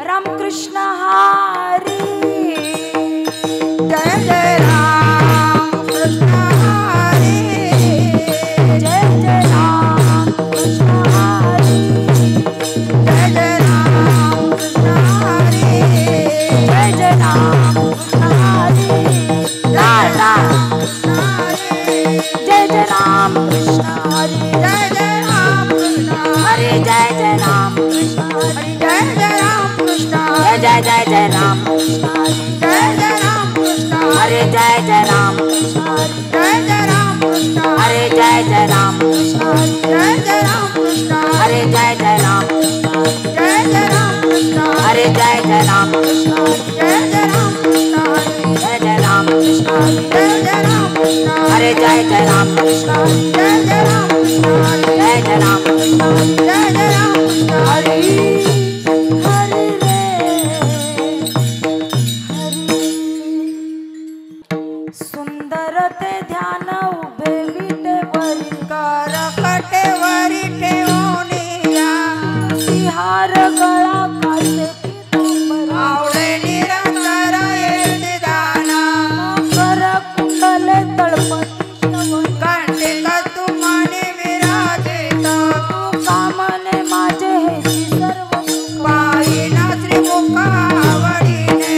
राम कृष्ण हरी जय जय राम कृष्ण हरी जय जय राम कृष्ण हरी जय जय राम कृष्ण हरी जय जय राम कृष्ण हरी लाल लाल जय जय राम कृष्ण हरी जय जय राम कृष्ण हरी जय जय राम कृष्ण हरी जय जय राम कृष्ण जय जय जय राम कृष्ण हरी जय जय राम कृष्ण हरे जय जय राम कृष्ण हरी जय जय राम कृष्ण हरे जय जय राम कृष्ण हरी जय जय राम कृष्ण हरे जय जय राम कृष्ण जय जय राम कृष्ण हरे जय जय राम कृष्ण जय जय राम कृष्ण जय जय राम कृष्ण जय जय राम कृष्ण हरे जय जय राम कृष्ण जय जय राम कृष्ण जय जय राम कृष्ण जय जय राम कृष्ण हरी हरी रे हरी सुंदर ते ध्यान उभे विटेवरी कर कटेवरी ठेवूनिया हार गळा कासे पितांबर आवडे निरंतर येते दाना कर कुंडले तळपती श्रवण कंटिक तुम्हाने विराजित कामने माझे हेची सर्व पायीना श्रीमुखावडीने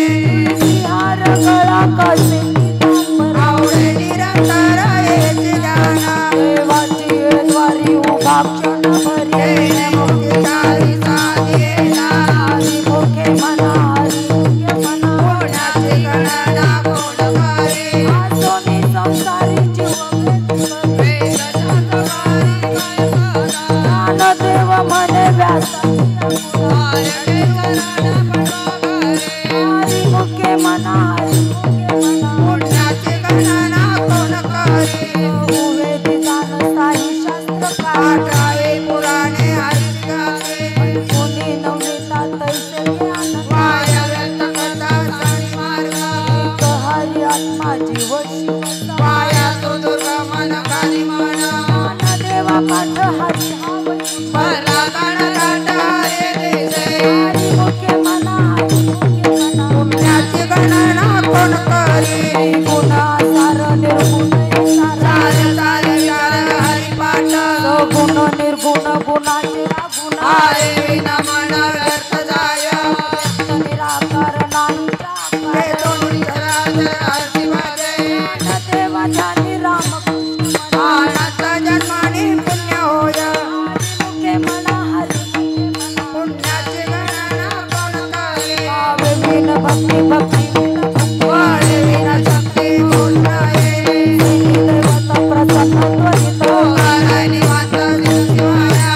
हार गळा कासे पितांबर आवडे निरंतर येते दाना देवाची द्वारी उभा क्षण भरी येणे मुक्ती चारी साधेला हरी मुखे मना हरी मुखे मना पुण्याची गणना कोण करे सोनी संसारी जीव ज्ञानदेव मने व्यासा हरी मुखे मना हरी मुखे मना वेदी जाण साई शास्त्रकार मुनी नवनीता तैसे ज्ञान एक हरी आत्मा जीव शिवता ज्ञानदेवा पाठ हरी हरी मुखे मना हरी मुखे मना गुण सार निर्गुण गुण निर्गुण गुणाचे गुण निराकार नाही देवा जानी राम जन्माने पुण्य होय मुखे मना हरी मुखे मना पुण्याची गणना कोण करे भावे विन भक्ती भक्ती विन भक्ती वाढविना शक्ती कोण आहे देवता प्रसन्न त्वरित निवांत शिवाया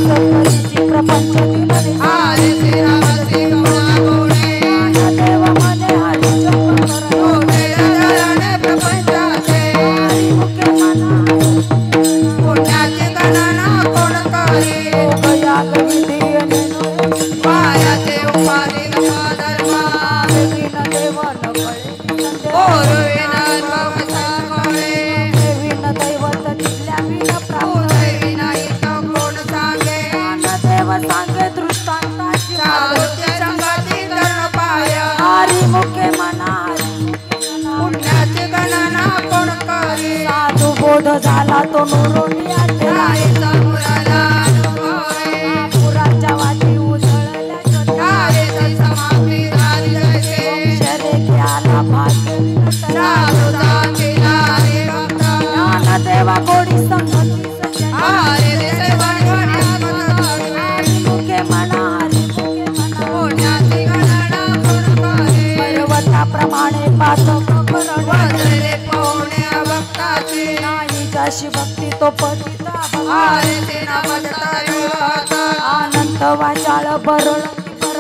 सत्परीची प्रपंच दिनदे हरे श्रीराम श्री गुणे देव मने हरी चक्र कोणे जगणे प्रपंचाचे हरी मुखे मना पुण्याची गणना कोण करे याग विधी नेनो पायाचे उपाधी धर्म विन देव न कळे ओरविना सर्वसामळे विन दैवत दिल्या विन प्राप्त उदयविना इथं कोण सांगे देव सांगे दृष्टांताची साधूच्या संगती धरण पाय हरी मुखे मना हरी पुण्याची गणना कोण करे साधू बोध झाला तो नुरोनी आठला राईचा मुराला अनुभवे पुराच्या वाटी उजळल्या तारेची समाप्ती झाली जैसे शरे आला भाग्य साधूचा केला रे भक्त ज्ञानदेवा गोडी संगती सज्जन हरे देसे बनवण्या हरी मुखे मना हरी मुखे मना पुण्याची गणना कोण करे पर्वताप्रमाणे पातक करण वजले पौण्या भक्ताची नाही जाशी भक्ती तो पतिता हरे सेना भजता योगात अनंत वाचाळ बरळ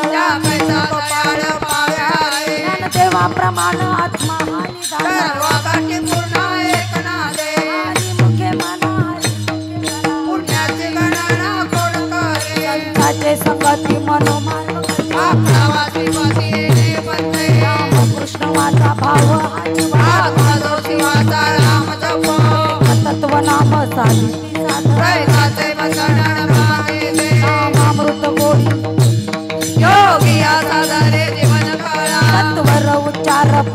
त्या पैसा गोपाळ पाव्या रे देवा प्रमाण आत्मा हानी झाला सर्व काठी पूर्ण एक नादे हरी मुखे मना हरी मुखे मना पुण्याची गणना कोण करे संताचे संगती मनोमान आपला वासी वासी येणे बनते कृष्ण माझा भाव हाची आत्मा जो शिवाचा राम जप तत्व नाम साधी दैवाचे बसणं मागे दे नामामृत गोडी योगी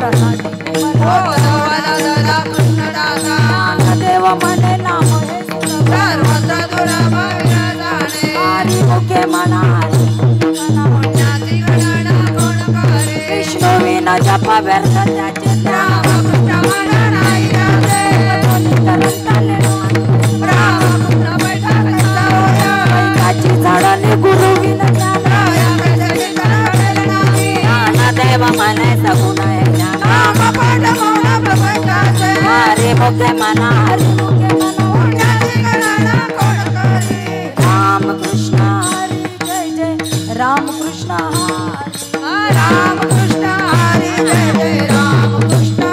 प्रसादी ओ देवाला दादा कृष्ण दादा ज्ञानदेव म्हणे नाम हे सुलभ सर्वत्र दुर्लभ विराजाने हरी मुखे म्हणा हरी मुखे म्हणा पुण्याची गणना कोण करे विष्णू विना जप व्यर्थ त्याचे नाम रामकृष्ण म्हणा नाही राधे निरंताले रामकृष्ण बैठा कसा होया कैकाची झाडाने गुरु विना ज्ञान या कैसे करवेल नाही ज्ञानदेव म्हणे सगुण आहे ज्ञान राम पाठ मौन प्रपंचाचे हरी मुखे म्हणा हरी मुखे म्हणा पुण्याची गणना कोण करे राम कृष्ण हरी जय जय राम कृष्ण हरी रामकृष्ण हरी जय जय रामकृष्ण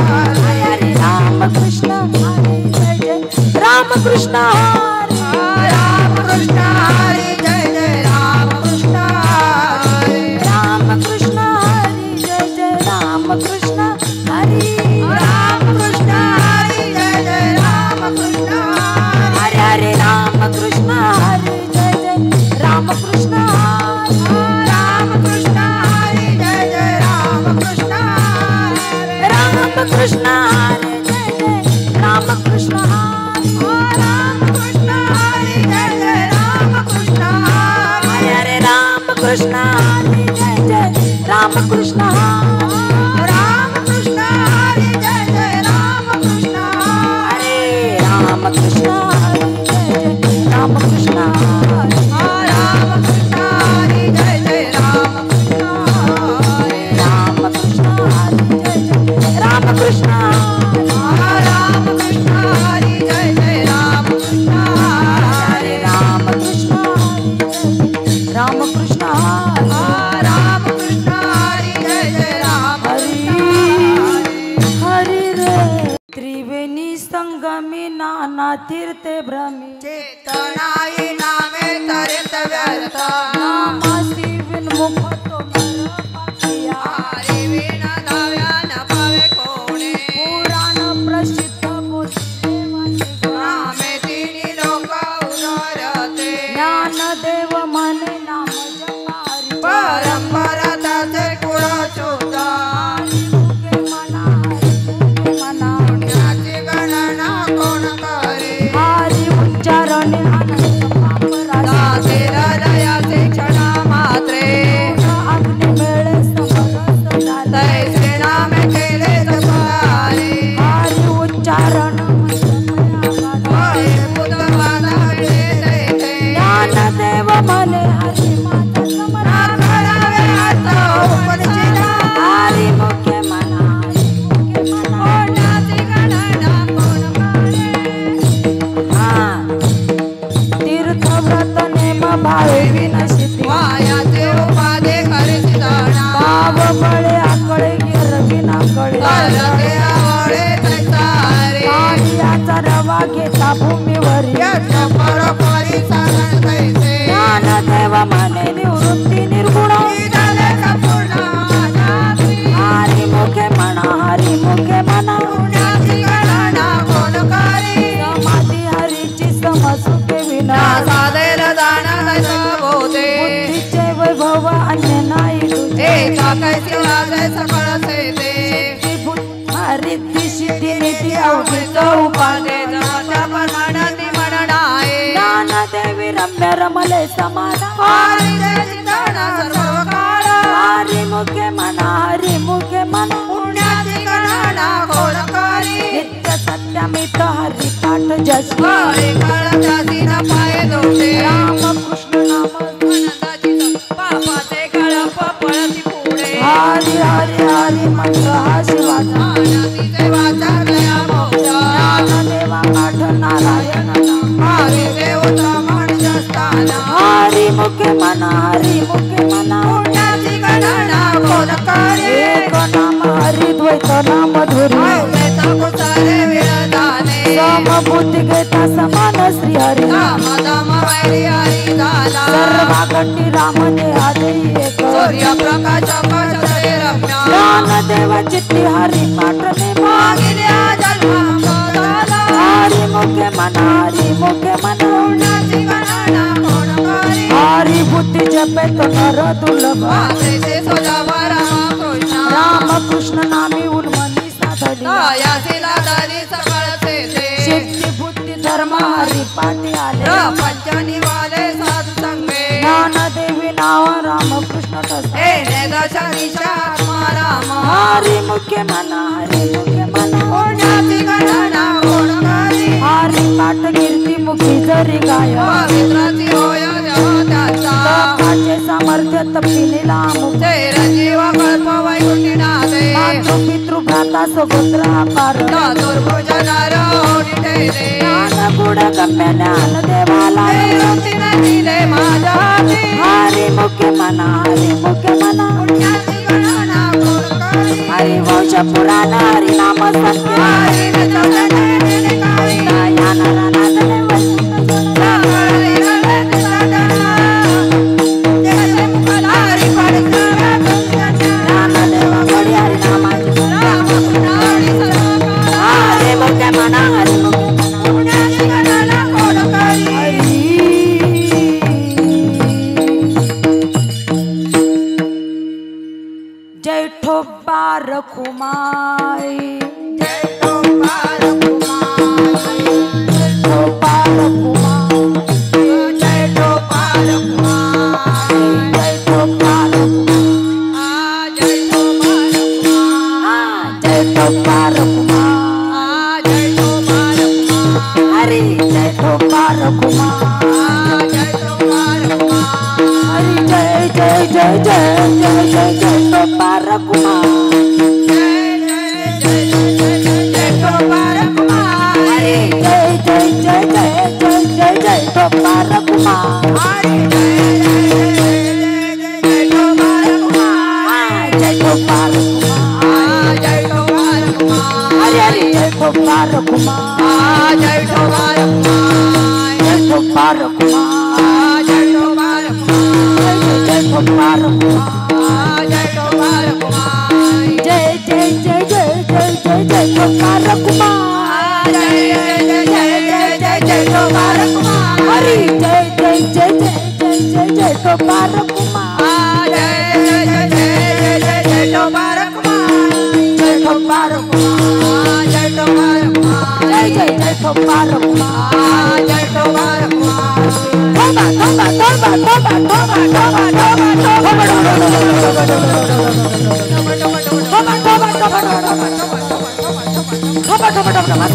हरी हरी राम कृष्ण हरी जय जय राम कृष्ण हरी रामकृष्ण हरी जय जय रामकृष्ण हरी राम कृष्ण हरी जय जय राम कृष्ण हरी रामकृष्ण हरी जय जय रामकृष्ण हरे हरे राम कृष्ण हरी जय जय राम कृष्ण हरी रामकृष्ण हरी जय जय रामकृष्ण राम कृष्ण हरी जय जय राम कृष्ण हरी रामकृष्ण हरी जय जय रामकृष्ण हरे हरे राम कृष्ण हरी जय जय राम कृष्ण हरी रामकृष्ण हरी जय जय रामकृष्ण हरे राम कृष्ण हरी जय जय राम कृष्ण हरी रामकृष्ण हरी जय जय रामकृष्ण राम कृष्ण हरी जय जय राम कृष्ण रामकृष्ण हरी जय जय रामकृष्ण हरे राम कृष्ण हरी जय जय राम कृष्ण हरी रामकृष्ण हरी जय जय राम हरी हरी रे त्रिवेणी संगमी नाना तीर्थे भ्रमी चेतनाई नामे तरित व्यर्थ नामासी विनमुख तो नर पापिया हरी विण धाव्या न पावे कोणे पुराण प्रसिद्ध देवाचे नामे तिनी लोक उदारते ज्ञानदेव म्हणे नाम जपारी परंपरा त्याचे कुळ चोदा मुखे म्हणा हरी मुखे म्हणा पुण्याची गणना कोण करे हरी उच्चारणे आनंद पापरासी दासे हृदयाचे क्षण मात्रे अग्नि मेळे समरस झाले तैसे नामे केले जपारे हरी उच्चारण होय बुद्धवादा मिळे तेथे ज्ञानदेव म्हणे हरी माझा समरा करावे अर्थ उपनिषदा हरी मुखे म्हणा हरी मुखे म्हणा पुण्याची गणना कोण करे हा तीर्थव्रत नेम भावे विनशिती वायाचे उपादे करिसिदाना भाव बळे आकळे गिर विना कळे करते आवळे तैसारे पाण्याचा रवा घेता भूमीवरी यज्ञ परोपरी साधन तैसे ज्ञानदेव म्हणे निवृत्ती निर्गुण झाले संपूर्ण जाती हरी मुखे म्हणा हरी मुखे म्हणा पुण्याची गणना कोण करी समाधी हरीची समसुखे विना साधेल जाणा तैसा बोधे बुद्धीचे वैभव अन्य नाही तुझे एका कैसी वाजे सकळ सेते हरिती सिद्धी निधी अवघित उपादे जनाच्या परमानंदी म्हणणाये ज्ञानदेवी रम्य रमले समाधान हरी जय चिंतन सर्व काळ हरी मुखे म्हणा हरी मुखे म्हणा पुण्याची गणना कोण करी नित्य सत्यमित हरी पाठ जशी काळे काळ जाती न पाय दोषे राम कृष्ण नाम आनंदाची पापाचे कळप पळती पुढे हरी हरी हरी मंत्र हा शिवाचा आनंदीचे वाचारलया मोक्षा ज्ञानदेवा पाठ नारायण नाम हरी देवता म्हणजस्ताना हरी मुखे म्हणा हरी मुखे म्हणा पुण्याची गणना कोण करी एक नाम हरी द्वैत नाम धुरी अवघेता कुसारे विरदाने समबुद्धी घेता समान श्री हरी राम धाम वैरी हरी झाला सर्वागंडी राम देहादेही एक सूर्यप्रकाश कशे रम्या ज्ञानदेवा चित्ती हरी पाठ नेमा मागिल्या जन्म झाला हरी मुखे म्हणा हरी मुखे म्हणा पुण्याची गणना कोण करी हरी बुद्धी जपे तो नर दुर्लभ वाचेचे सोजावा राम कृष्ण राम कृष्ण नामी उन्मनी साधली यासी दादानी सकाळचे ते शिट्टी बुद्धी धर्म हरी पाठी आले पंचनी वाले साधू संगे ज्ञानदेवी नाव राम कृष्ण तसे हे नेदशानीच्या आत्मा राम हरी मुख्य मना हरी मुख्य मना पुण्याची गणना कोण करी हरी पाठ कीर्ती मुखी जरी गाय पवित्राची होय देव त्याचा जपाचे सामर्थ्य तपिनीला मुख जय रंजीव कल्प वैकुंठीनाथे मातृ पितृ भ्राता सगोत्र अपार चतुर्भुज नरहोनी ठेले ज्ञान गुण गम्य ज्ञान देवाला वृत्तीने दिले माझ्या हाती हरी मुख्य मना हरी मुख्य मना पुण्याची गणना कोण करी हरी वंश पुराण हरी नाम संख्या हरीने चौदने काही ज्ञान रानातले वैकुंठ हरी गणेश साधना जय मुखाला हरी पाडकरा ज्ञानदेव गडी हरी नामाची राम पुनाडी सर्वकाळ हरी मुख्य मना हरी मुख्य मना पुण्याची गणना कोण करी जय ठोबा रखुमाई जय गोपाल कुमार ठोबा रखुमाई जय गोपाल कुमार जय ठोबा रखुमाई जय गोपाल कुमार जय ठोबा रखुमाई जय गोपाल कुमार हरी जय ठोबा रखुमाई जय गोपाल कुमार हरी जय जय जय जय जय जय जय ठोबा रखुमाई जय जय जय जय जय गोपाल कुमार हरी जय जय जय जय जय जय जय ठोबा रखुमाई जय जय गोपाल कुमार जय ठोबा रखुमाई जय गोपाल कुमार हरी हरी जय ठोबा रखुमाई जय गोपाल कुमार जय ठोबा रखुमाई जय गोपाल कुमार जय ठोबा रखुमाई जय गोपाल कुमार जय जय जय जय जय जय जय ठोबा रखुमाई जय जय जय जय जय जय गोपाल कुमार हरी जय जय जय जय जय जय जय ठोबा रखुमाई जय जय जय जय जय गोपाल कुमार जय ठोबा रखुमाई जय गोपाल कुमार जय जय जय ठोबा रखुमाई जय Gopal Kumar ठोबा ठोबा ठोबा ठोबा ठोबा ठोबा ठोबा ठोबा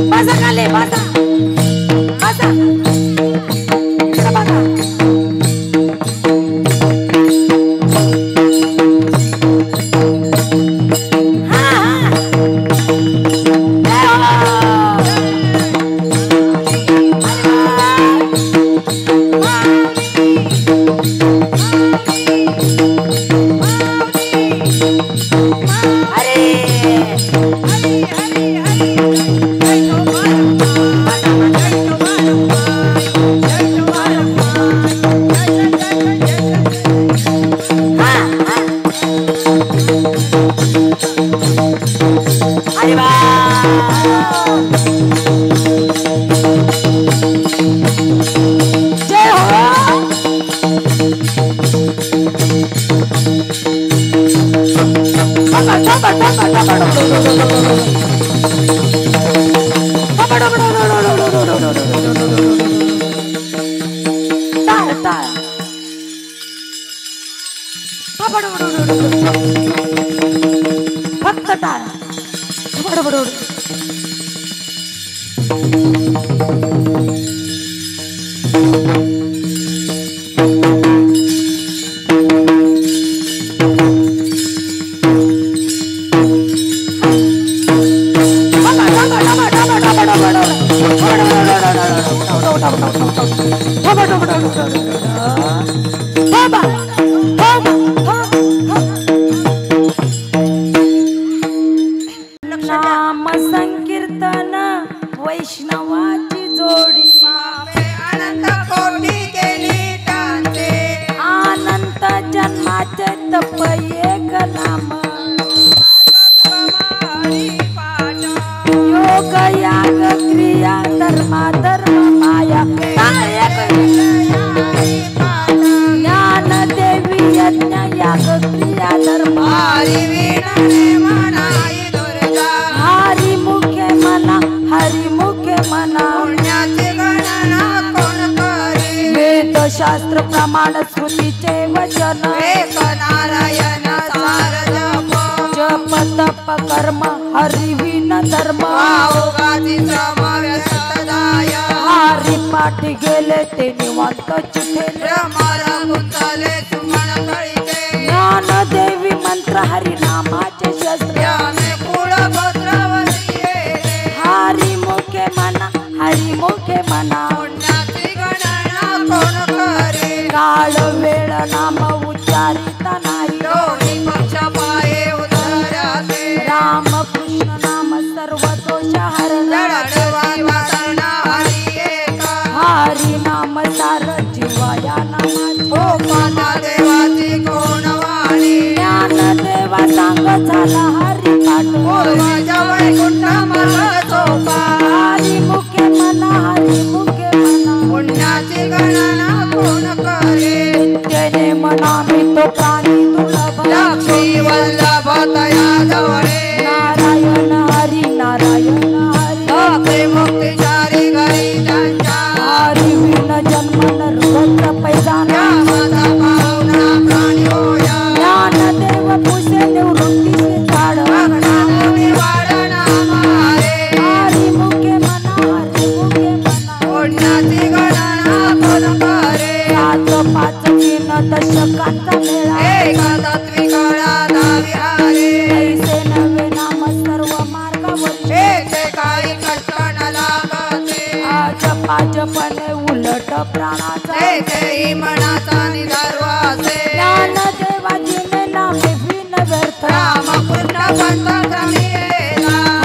Basa kali, basa. Basa. Basa. Ha, ha. अरे जय हो फक्त टाळ नाम संकीर्तन वैष्णवाची जोडी तप एक नाम योग याग क्रिया धर्मा धर्म माया ज्ञान देवी यज्ञ याग क्रिया धर्म हरि मुखे मना हरि मुखे मना वेद शास्त्र प्रमाण श्रुतीचे वचन नारायण सार जप तप कर्म हरिविन धर्म हरि पाठी गेले ते निवांत चिठेले ज्ञान देवी मंत्र हरि नामाचे शस्त्र हरि मुखे मना हरि मुखे मना काळ वेळ नाम उच्चारिता नाही राम कृष्ण नाम सर्व दोष हरण हरि नाम सार जीवाया नामाचे ज्ञान देवा सांग झाला हरि पाठ हरि मुखे मना हरि मुखे मना नित्यने मना मी तो प्राणी दुर्लभ नारायण हरी नारायण हरी हरी विन जन्म नरवत पैजाना ज्ञान देव पुसे निवृत्ती से झाड हरी मुखे मना हरी मुखे मना सात पाच तीन दशकांचा मेळा ऐसे नवे नाम सर्व मार्गावर आज पाजपणे उलट प्राणाचा ज्ञान देवाजीने नामे विन व्यर्थ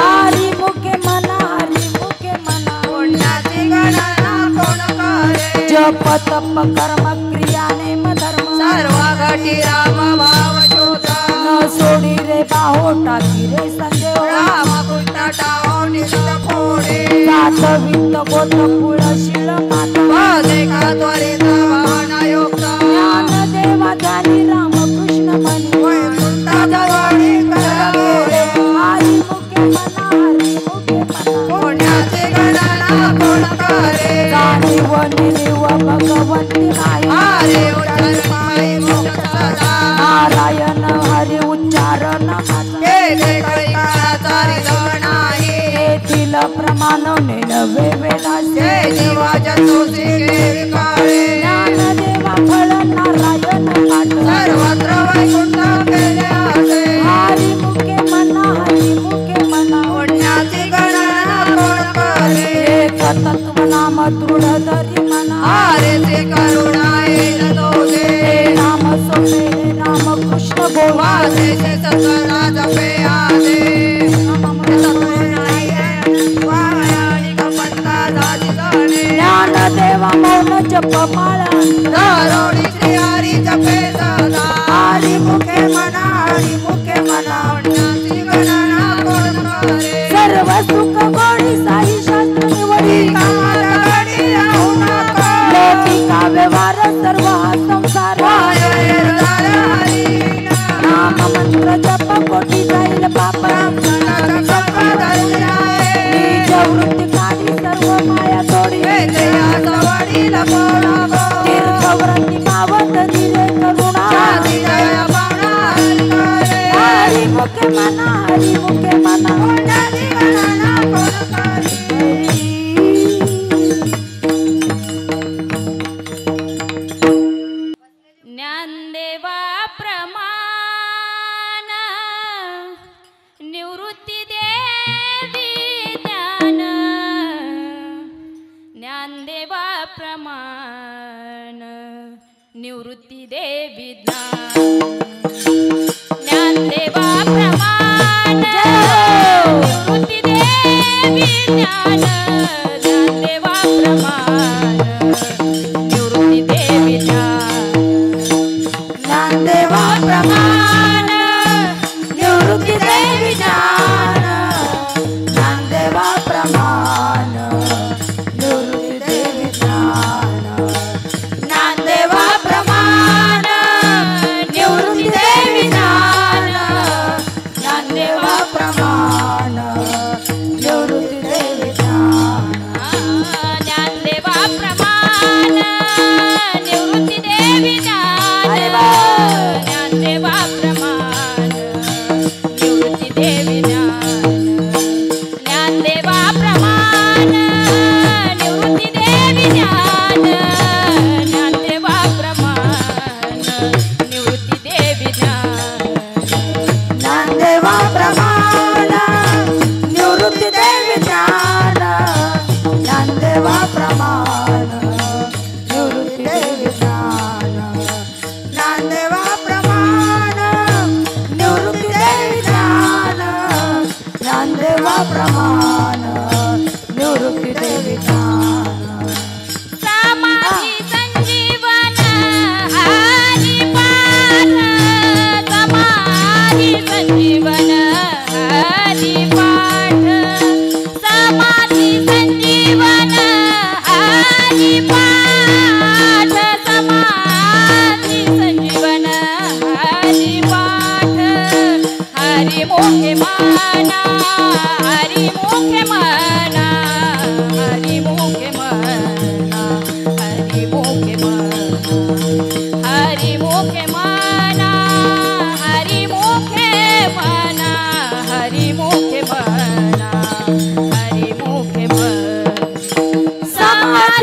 हरी मुखे मना हरी मुखे मना जप तप कर्म क्रिया नेम धर्म न सोडी रे बाहो टाकी रे संदेव सात वित्त गोत कुळ शिळ माता ज्ञान देवा ध्यानी राम कृष्ण मनी हरी मुखे मना हरी मुखे मना जाणीव निरीव भगवंती नारायण हरी उच्चारण येथील प्रमाण नवे वेदासे ज्ञान देवा फळ नारायण पाठ हरी मुखे मना हरी मुखे मना एक तत्व नाम दृढ धरी मना नाम सोपे राम कृष्ण गोवा ज्ञान देवा मौन जप माळा हरी मुखे मना हरी मुखे मना सर्व सुख गोडी साई शास्त्र निवडी लौकिका व्यवहार सर्व हा संसार नाम मंत्र जप कोटी जाईल पाप निज वृत्ती काढी सर्व माया तोडी तीर्थव्रती पावत दिले करुणा हरी मुखे मना हरी मुखे मना ज्ञानदेवा प्रमाण निवृत्ती देवी ज्ञान ज्ञानदेवा प्रमाण निवृत्ती देवी ज्ञान ज्ञानदेवा प्रमाण निवृत्ती देवी ज्ञान ज्ञानदेवा प्रमाण निवृत्ती देवी ज्ञान ज्ञानदेवा प्रमाण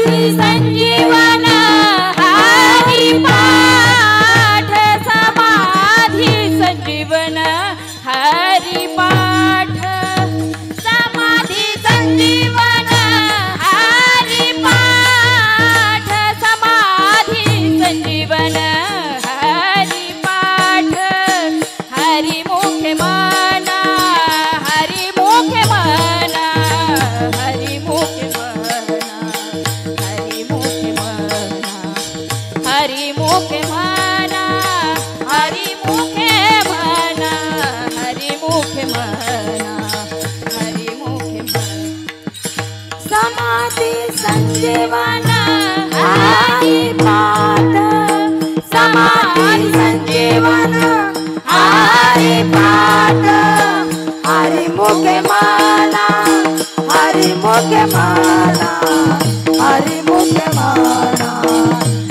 संजीवन हरी पाठ समाधी संजीवन हरी पाठ समाधी संजीवन हरी पाठ समाधी संजीवन हरी पाठ हरी मुखे मना हरी मुखे मना हरी मुखे मना हरी मुखे मना हरी मुखे मना हरी मुखे मना हरी मुखे मना हरी मुखे मना समाधी संजीवन हरी पाठ समाधी संजीवन हरी पाठ हरी मुखे माला हरी मुखे माला हरी मुखे माला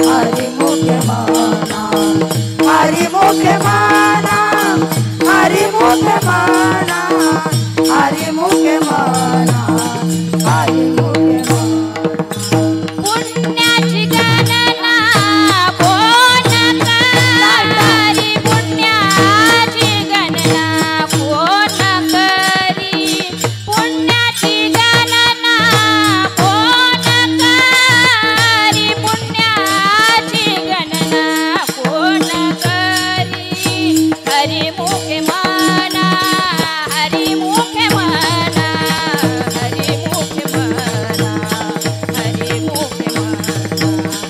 हरी मुखे माला हरी मुखे माला हरी मुखे माला हरी मुखे माला हरी मुखे माला पुण्याची गणना कोण करी पुण्याची गणना कोण करी पुण्याची गणना कोण करी पुण्याची गणना कोण करी हरी मुखे मना हरी मुखे मना हरी मुखे मना हरी मुखे मना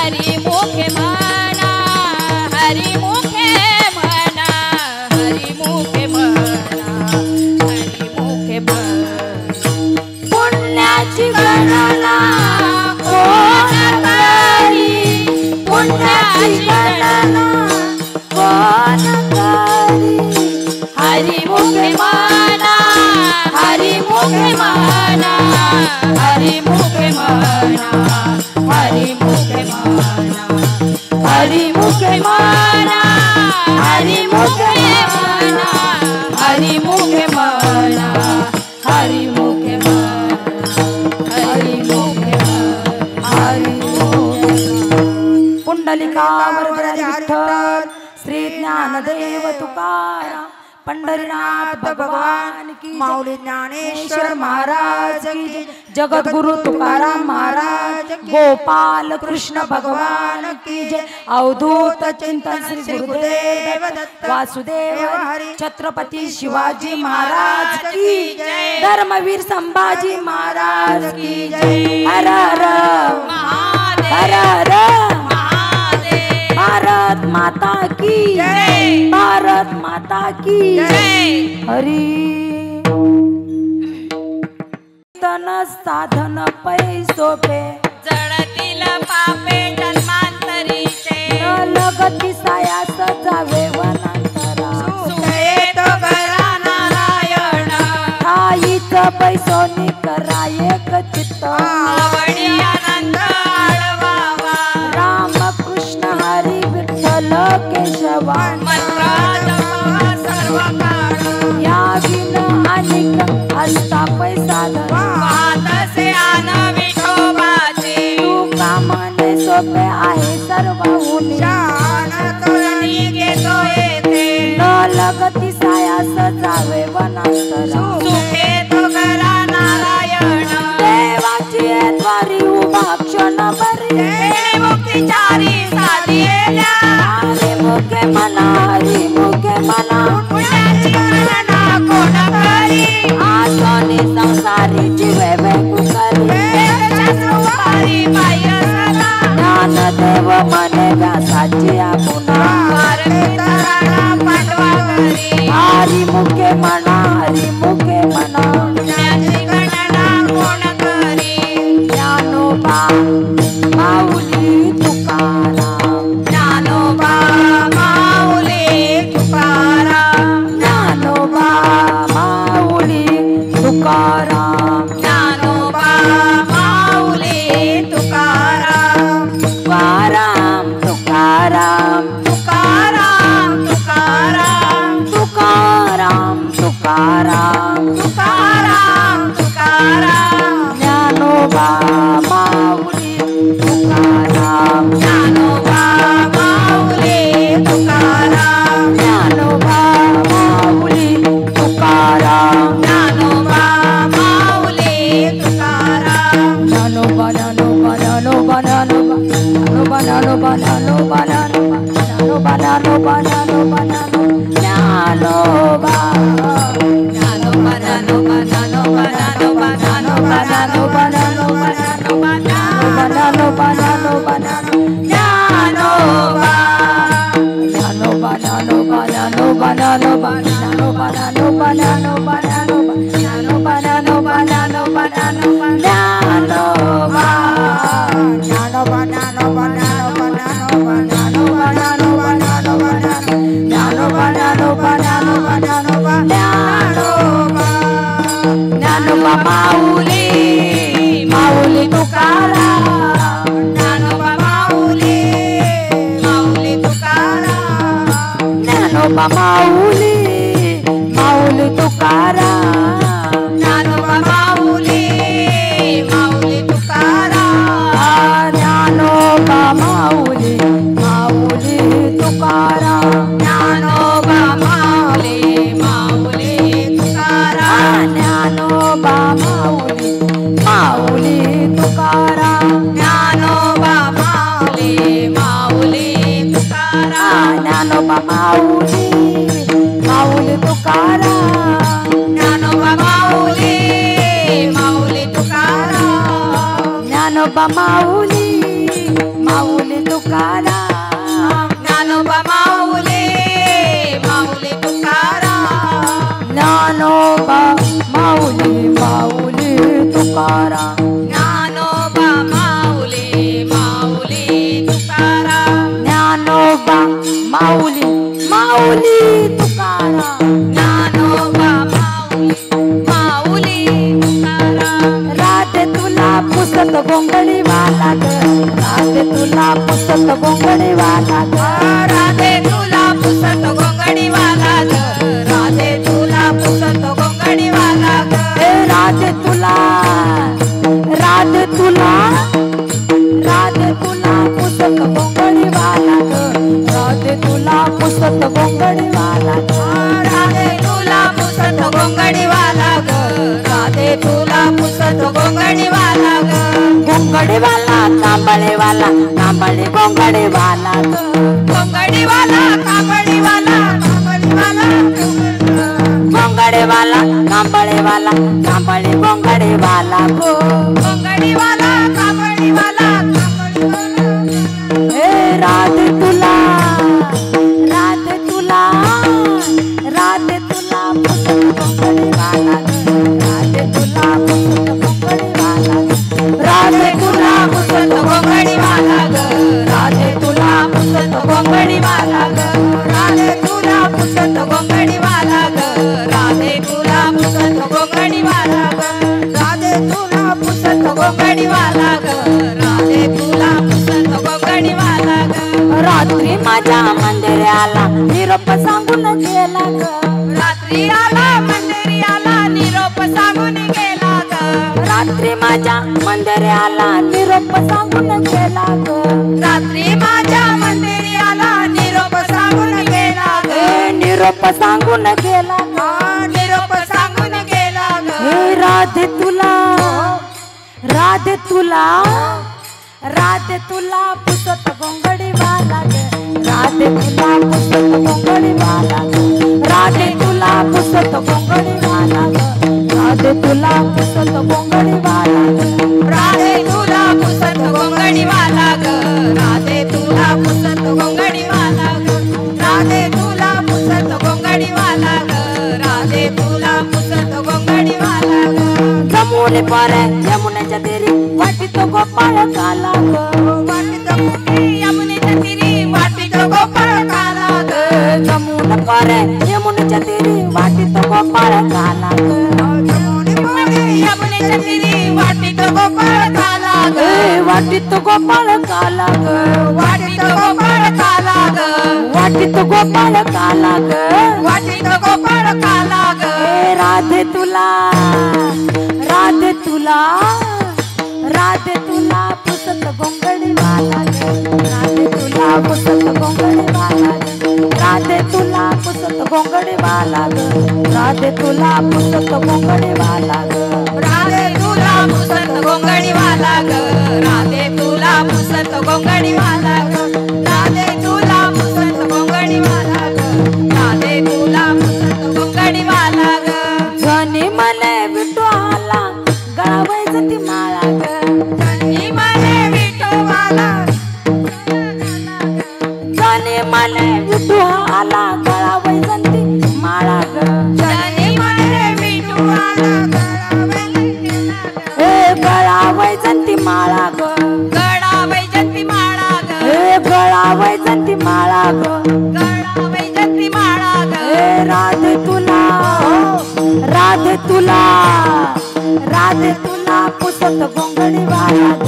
हरी मुखे मना हरी मुखे मना हरी मुखे मना हरी मुखे मना पुण्याची गणना कोण करी पुण्याची गणना कोण करी हरी मुखे माना हरी मुखे माना हरी मुखे माना हरी मुखे माना हरी मुखे माना हरी मुखे माना हरी मुखे माना हरी मुखे माना हरी मुखे माना हरी मुखे पुंडलिका वरदहरी विठ्ठल श्री ज्ञानदेव तुकाराम पंढरीनाथ भगवान की माऊली ज्ञानेश्वर महाराज की जय जगद्गुरु तुकाराम महाराज गोपाल कृष्ण भगवान की जय अवधूत चिंतन श्री गुरुदेव दत्त वासुदेव हरी छत्रपति शिवाजी महाराज की जय धर्मवीर संभाजी महाराज की जय हर हर हर हर भारत माता की जय भारत माता की जय हरी तन साधन पैसोपे जडतील पापे जन्मांतरीचे न लगती सायास जावे वनांतरा सुखेत करा नारायण आईच पैसोनी कराये चित्त आवडी आनंद आळवावा राम कृष्ण हरी विठ्ठल केशवा मंत्र जपा सर्व काळ या विन अनेक असता पैसा धरा वाहतसे आन विठोबाचे तू कामने सोपे आहे सर्व हुनी शान तोरणी घेतो येते न लगती सायास जावे वनांतरा सुखेत करा नारायण देवाची द्वारी उभा क्षण बरी मुक्तिचारी साधिएल्या हरी मुखे मना हरी मुखे मना पुण्याची गणना कोण करी आसनी संसारी जीवे वेगू करी वेदशास्त्रोपारी बाह्य सदा ज्ञानदेव मने व्यासाची आपुना वारकरी पाठवा घरी हरी मुखे मना हरी मुखे मना पुण्याची गणना कोण करी ज्ञानोबा माऊली तुकाराम ज्ञानोबा माऊली तुकाराम ज्ञानोबा माऊली तुकाराम ज्ञानोबा माऊली तुकाराम तुकाराम तुकाराम तुकाराम तुकाराम तुकाराम तुकाराम तुकाराम तुकाराम ज्ञानोबा माऊली माऊली तुकाराम ज्ञानोबा माऊली ज्ञानोबा माऊली माऊली तुकाराम ज्ञानोबा माऊली तुकाराम ज्ञानोबा माऊली माऊली तुकाराम ज्ञानोबा माऊली तुकाराम ज्ञानोबा माऊली माऊली तुकाराम ज्ञानोबा माऊली तुकाराम ज्ञानोबा माऊली माऊली तुकाराम ज्ञानोबा माऊली तुकाराम ज्ञानोबा माऊली माऊली तुकाराम ज्ञानोबा माऊली तुकाराम ज्ञानोबा माऊली माऊली तुकाराम ज्ञानोबा माऊली तुकाराम ज्ञानोबा माऊली माऊली तुकाराम ज्ञानोबा माऊली तुकाराम राधे तुला पुसत गोंगडी वाला ग राधे तुला पुसत गोंगडी वाला ग राधे तुला पुसत गोंगडी वाला ग राधे तुला पुसत गोंगडी वाला ग ए राधे तुला राधे तुला राधे तुला पुसत गोंगडी वाला ग राधे तुला पुसत गोंगडी वाला ग राधे तुला पुसत गोंगडी वाला ग राधे तुला पुसत गोंगडी वाला ग गोंगडी वाला कांबळे वाला कांबळे गोंगडी वाला ग गोंगडी वाला कांबळी वाला गोंगडी वाला कांबळे वाला कांबळे गोंगडी वाला गो गोंगडी वाला कांबळी वाला ए राधे तुला राधे तुला राधे तुला पुसत गोंगडी वाला ग राधे तुला पुसत गोंगडी वाला ग राधे तुला पुसत गोंगडी वाला ग राधे तुला पुसत गोंगडी वाला ग राधे तुला पुसत गोंगडी वाला ग राधे तुला पुसत गोंगडी वाला ग राधे तुला पुसत गोंगडी वाला ग राधे तुला पुसत गोंगडी वाला ग रात्री माझ्या मंदिराला निरोप सांगून गेला ग रात्री आला मंदिरी आला निरोप सांगून गेला ग रात्री माझ्या मंदिराला निरोप सांगून गेला ग रात्री माझ्या मंदिरी आला निरोप सांगून गेला ग निरोप सांगून गेला ग निरोप सांगून गेला ग हे राधे तुला राधे तुला राधे तुला पुसत गोंगडी वाला ग राधे तुला पुसत गोंगडी वाला ग राधे तुला पुसत गोंगडी वाला ग राधे तुला पुसत गोंगडी वाला ग राधे तुला पुसत गोंगडी वाला ग राधे तुला पुसत गोंगडी वाला ग राधे तुला पुसत गोंगडी वाला ग राधे तुला पुसत गोंगडी वाला ग जमुने पारे यमुनेच्या तेरी वाटीत गोपाळ काला ग वाटित मुठी यमुनेच्या तिरी वाटित गोपाळ काला ग जमुने पारे यमुनेच्या तेरी वाटीत गोपाळ काला ग यमुनेच्या तिरी वाटित गोपाळ काला ग वाटीत गोपाळ काला ग वाटित गोपाळ काला ग वाटीत गोपाळ काला ग वाटित गोपाळ काला ग राधे तुला राधे तुला राधे तुला पुसत गोंगडी वाला ग राधे तुला पुसत गोंगडी वाला ग राधे तुला पुसत गोंगडी वाला ग राधे तुला पुसत गोंगडी वाला ग राधे तुला पुसत गोंगडी वाला ग राधे तुला पुसत गोंगडी वाला ग वैजंती माळा ग जनी मले विठोबाला जनी मले विठू आला गळा वैजंती माळा ग जनी मले विठोबाला ए गळा वैजंती माळा ग गडा वैजंती माळा ग ए गळा वैजंती माळा ग गडा वैजंती माळा ग ए राधे तुला राधे तुला राधे तुला पुसत गोंगडी वाला ग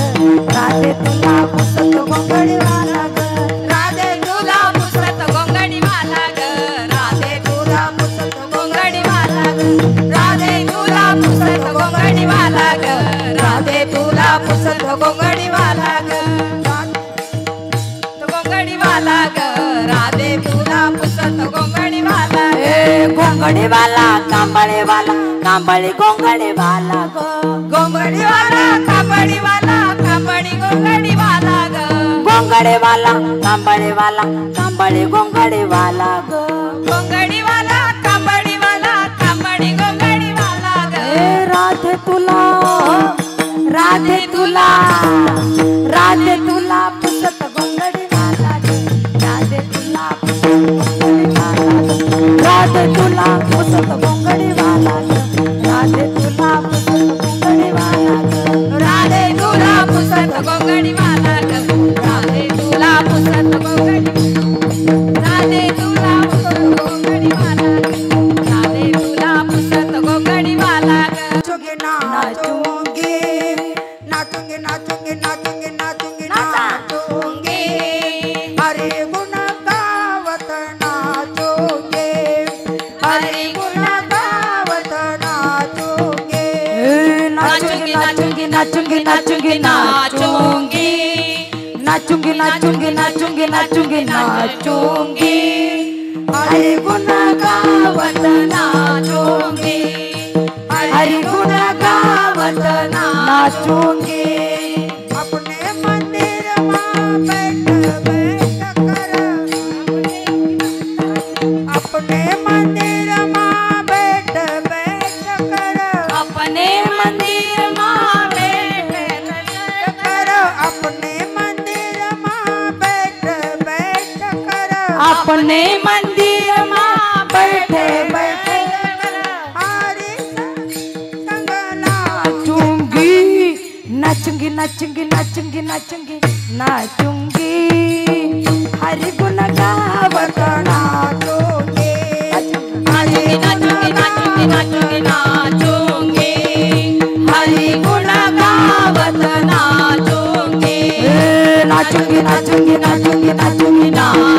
राधे तुला पुसत गोंगडी वाला ग राधे तुला पुसत गोंगडी वाला ग राधे तुला पुसत गोंगडी वाला ग राधे तुला पुसत गोंगडी वाला ग राधे तुला पुसत गोंगडी वाला ग गोंगडी वाला ग राधे तुला पुसत गोंगडी वाला ग ए गोंगडी वाला कांबळे गोंगडी वाला ग गोंगडी वाला कांबडी वाला कांबडी गोंगडी वाला ग गोंगडी वाला कांबळे गोंगडी वाला ग गोंगडी वाला कांबडी वाला कांबडी गोंगडी वाला ग ए राधे तुला राधे तुला राधे तुला पुसत गोंगडी वाला ग राधे तुला पुसत गोंगडी वाला ग राधे तुला पुसत गोंगडी वाला ग राधे तुला पुसत गोंगडी वाला ग राधे तुला पुसत गोंगडी वाला ग राधे तुला पुसत गोंगडी राधे तुला पुसत गोंगडी वाला ग राधे तुला पुसत गोंगडी वाला ग नाचूंगी नाचूंगी नाचूंगी नाचूंगी नाचूंगी नाचा. नाचूंगी हरे गुण गावत नाचूंगी हरे गुण गावत नाचूंगी नाचूंगी नाचूंगी नाचूंगी नाचूंगी नाचूंगी नाचूंगी नाचूंगी नाचूंगी नाचूंगी नाचूंगी हरि गुण गावत नाचूंगी हरि गुण गावत नाचूंगी अपने मंदिर में बैठ बैठ कर अपने मंदिर में बैठ बैठ कर अपने मंदिर में बैठ कर अपने मंदिर में बैठ बैठ कर अपने मंदिर में बैठे बैठे हरि संग नाचूंगी नाचूंगी नाचूंगी नाचूंगी नाचूंगी हरि गुण गावत नाचूंगी हरि नाचूंगी नाचूंगी नाचूंगी नाचूंगी हरि गुण गावत नाचूंगी नाचूंगी नाचूंगी नाचूंगी नाचूंगी नाचूंगी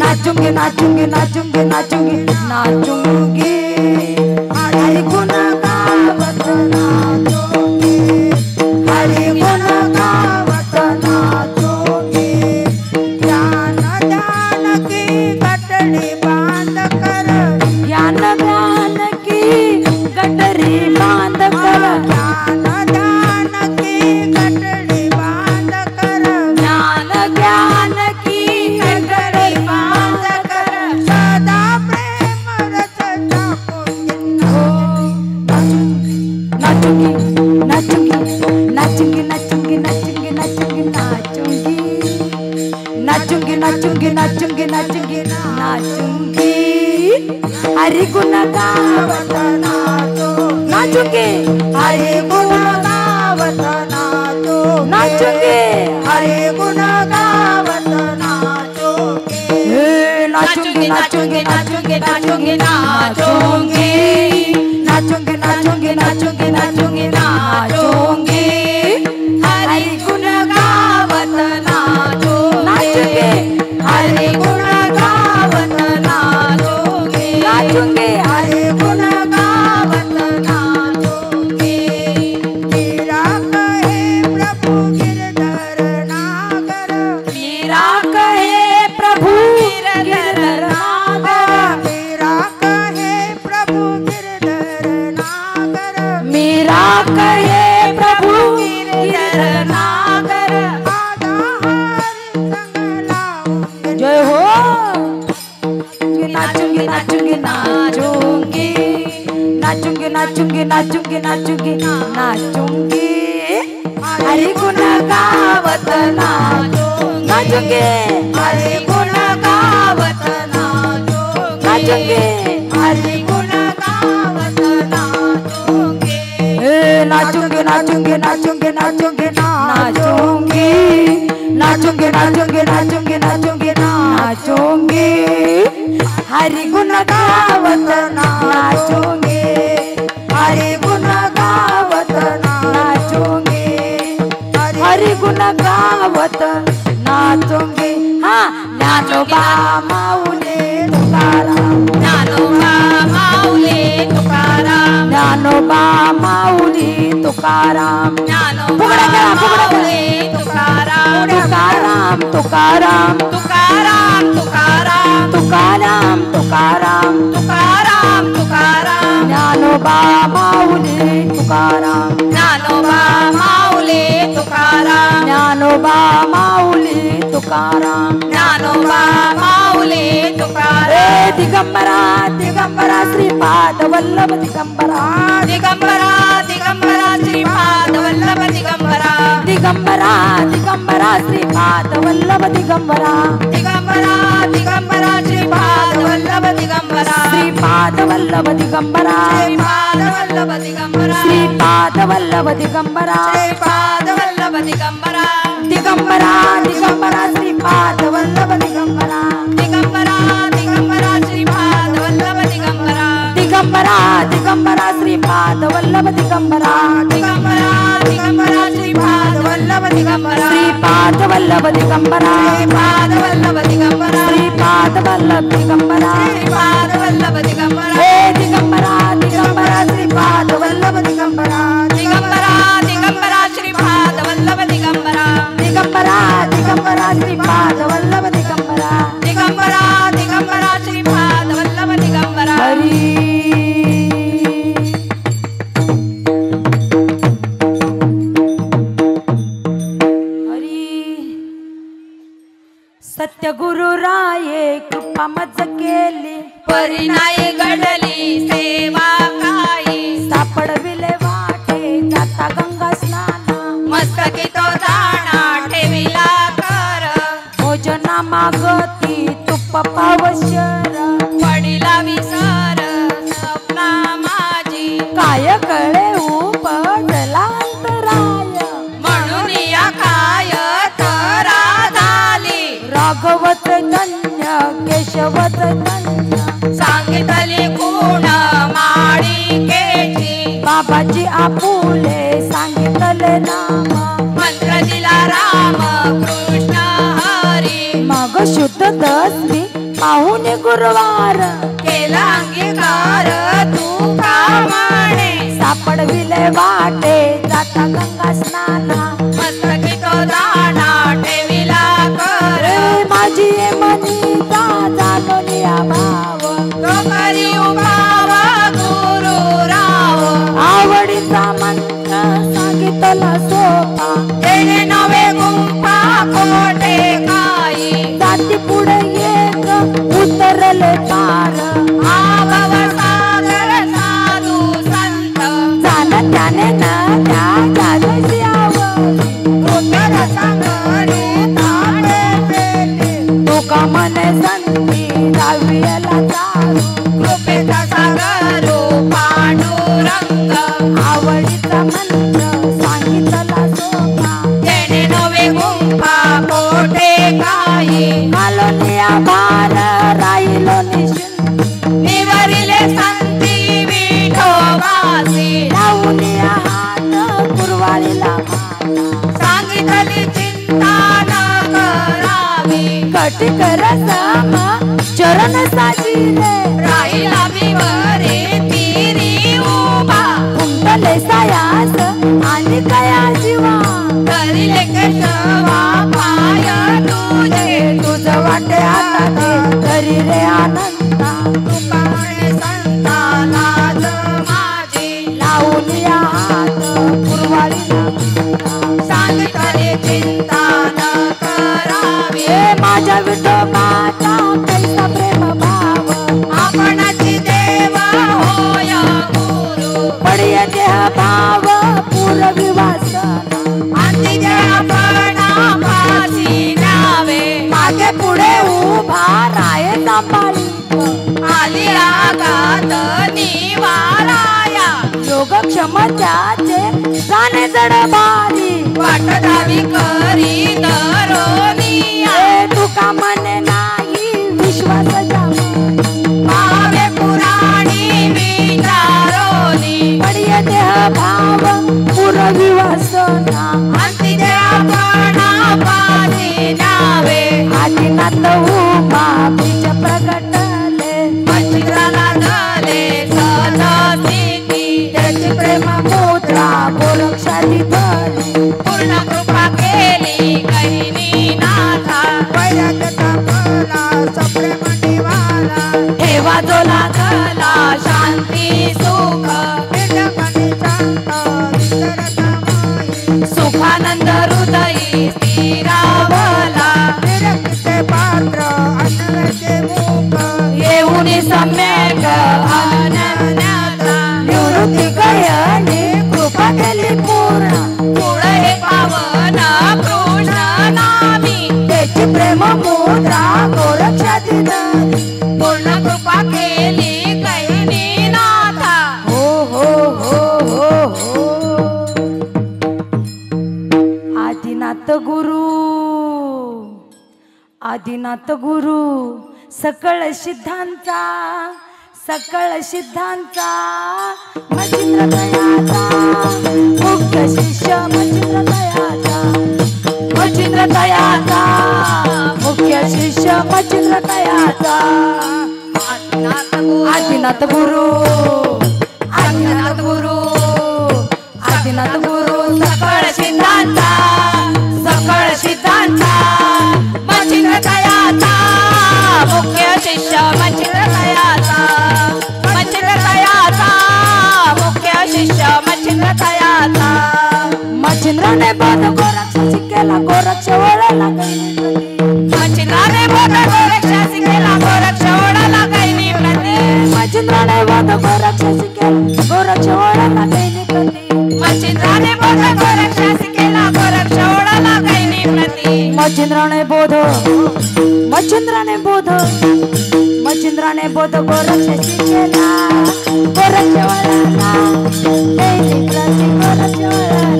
नाचूंगी नाचूंगी नाचूंगी नाचूंगी नाचूंगी हरि गुण गावत नाचूंगी हरि गुण गावत नाचूंगी ज्ञान ध्यान की गठड़ी बांध कर ज्ञान ज्ञान की गठरी बांध कर ज्ञान ध्यान की गठड़ी बांध कर ज्ञान ज्ञान की गठरी बांध कर सदा प्रेम रस नाचूंगी नाचूंगी नाचूंगी नाचूंगी नाचूंगी नाचूंगी नाचूंगी नाचूंगी नाचूंगी नाचूंगी नाचूंगी नाचूंगी हरि गुण गावत नाचूंगी हरि गुण गावत नाचूंगी हरि गुण गावत नाचूंगी नाचूंगी नाचूंगी नाचूंगी नाचूंगी नाचूंगी नाचूंगी नाचूंगी नाचूंगी नाचूंगी हरि गुण गावत नाचूंगी हरि गुण गावत नाचूंगी नाचूंगी हरि गुण गावत नाचूंगी मीरा कहे प्रभु गिरधर नागर मीरा कहे प्रभु गिरधर नागर मीरा कहे प्रभु गिरधर नागर मीरा कहे प्रभु गिरधर नागर आधा हरि संग लाऊंगी जय हो नाचूंगी नाचूंगी नाचूंगी नाचूंगी नाचूंगी नाचूंगी नाचूंगी नाचूंगी नाचूंगी हरी गुण गावत नाचूंगी हरी गुण गावत नाचूंगी हरी गुण गावत नाचूंगी नाचूंगी नाचूंगी नाचूंगी नाचूंगी नाचूंगी नाचूंगी नाचूंगी नाचूंगी नाचूंगी नाचूंगी हरि गुण गावत नाचूंगी हरि गुण गावत नाचूंगी हरि गुण गावत नाचूंगी हा ज्ञानोबा माऊली तुकाराम ज्ञानोबा माऊली तुकाराम ज्ञानोबा माऊली तुकाराम ज्ञानोबा माऊली तुकाराम तुकाराम तुकाराम तुकाराम तुकाराम तुकाराम तुकाराम तुकाराम तुकाराम ज्ञानोबा माऊली तुकाराम ज्ञानोबा माऊली तुकाराम ज्ञानोबा माऊली तुकाराम ज्ञानोबा माऊली तुकाराम हे दिगंबरा दिगंबरा श्रीपाद वल्लभ दिगंबरा दिगंबरा दिगंबरा श्रीपाद वल्लभ दिगंबरा दिगंबरा दिगंबरा श्रीपाद वल्लभ दिगंबरा दिगंबरा दिगंबरा श्रीपाद वल्लभ दिगंबरा श्रीपाद वल्लभ दिगंबरा श्रीपाद वल्लभ दिगंबरा श्रीपाद वल्लभ दिगंबरा श्रीपाद वल्लभ दिगंबरा दिगंबरा दिगंबरा श्रीपाद वल्लभ दिगंबरा दिगंबरा दिगंबरा श्रीपाद वल्लभ दिगंबरा दिगंबरा दिगंबरा श्रीपाद वल्लभ दिगंबरा दिगंबरा दिगंबरा श्रीपाद वल्लभ दिगंबरा श्रीपाद वल्लभ दिगंबरा श्रीपाद वल्लभ दिगंबरा श्रीपाद वल्लभ दिगंबरा श्रीपाद वल्लभ दिगंबरा हे दिगंबरा दिगंबरा श्रीपाद वल्लभ दिगंबरा दिगंबरा दिगंबरा श्रीपाद वल्लभ दिगंबरा दिगंबरा दिगंबरा श्रीपाद वल्लभ दिगंबरा दिगंबरा दिगंबरा श्रीपाद वल्लभ दिगंबरा हरी सत्यगुरु राये कृपा मज केली परिणाय घडली सेवा काही सापडविले वाटे जाता गंगा स्नाना मस्तकी तो जाणा ठेविला कर भोजना मागती तुप पावशर पडिला विसर स्वप्ना माझी काय कळे उपजला अंतराय म्हणून या काय तरा झाली राघवत धन्य केशवत धन्य सांगितली गुण माळिकेची बाबाजी आपुले सांगितले नाम मंत्र दिला राम कृष्ण हरी मग शुद्ध दसमी पाहुणे गुरुवार केला अंगीकार तू का म्हणे सापडविले वाटे जाता गंगा स्नाना मस्तकी तो जाणा ठेविला कर रे माझी मनीता जाणूनिया भाव तो करी उभावा गुरु राव आवडीचा मंत्र सांगितला सोपा तेने नवे गुंफा कोटे काही जाती पुढे एक उतरले पार आभव सागर साधू संत जाण त्याने न त्या जागेची आवडी कृपेर सांगणे ताळे पेले तुका मने संती जावीला चालू कृपेचा सागर पांडुरंग आवडीचा मंत्र सांगितला सोपा तेने नवे गुंफा कोटे काही कालोनिया भार राहिलो निश्चिंत निवरिले संती विठोबासी लावूनिया हात कुरवाळीला माता सांगितली चिंता न करावी कटी कर सम चरण साजिले राहिला विवरे तिरी उभा उमटले सायास आणि कया जीवा करिले केशवा पाय तुझे तुझ वाटे आता ते तरी रे आनंदा तुकाणे संता लाज माझी लावूनिया हात कुरवाळीला माता सांगितले चिंता न करावी हे माझ्या विठोबाचा कैसा प्रेम भाव आपणाची देवा होय गुरु पडिये पुरवी वासना अंतिजे आपणापासी न्यावे मागे पुढे उभा राय सांभाळी आली आगात निवाराया योगक्षम त्याचे जाणे जड भारी वाट दावी करी तरोनिया तुका म्हणे नाही विश्वास भावे पुराणी विचारोनी पडिय देह भाव पुरवी वासना अंतिजे आपणापासी न्यावे आदिनाथ उमा बीज प्रगटले मच्छिद्राला झाले सदस्थिती त्याची प्रेम मुद्रा गोरक्षाली धरली पूर्ण कृपा केली कैनी नाथा ठेवा जो लागला शांती सुख सुखानंद हृदयी स्थिरावला येऊन सम्यक अनन्याचा निवृत्ती गयने कृपा केली पूर्ण पुढे पावन कृष्ण नामी त्याची प्रेम मुद्रा गोरक्षाली धरली पूर्ण कृपा केली कैनी नाथा हो हो हो हो हो आदिनाथ गुरु आदिनाथ गुरु सकळ सिद्धांचा मच्छिंद्र दयाचा मुख्य शिष्य मच्छिंद्र दयाचा मुख्य शिष्य मच्छिंद्र दयाचा आदिनाथ गुरु आदिनाथ गुरु आदिनाथ गुरु सकळ सिद्धांचा मच्छिंद्र दयाचा मुख्य शिष्य मच्छिंद्र दयाचा मुख्य शिष्य मच्छिंद्र दयाचा मच्छिंद्राने बोध गोरक्षासी केला गोरक्ष वळला मच्छिंद्राने बोध गोरक्षासी केला गोरक्ष ओढाला कैनी प्रती मच्छिंद्राने बोध गोरक्षासी केला गोरक्ष वळला कैनी प्रती मच्छिंद्राने बोध गोरक्षासी केला गोरक्ष ओढाला कैनी प्रती मच्छिंद्राने बोध गोरक्षासी केला गोरक्ष वळला कैनी प्रती गोरक्ष वळला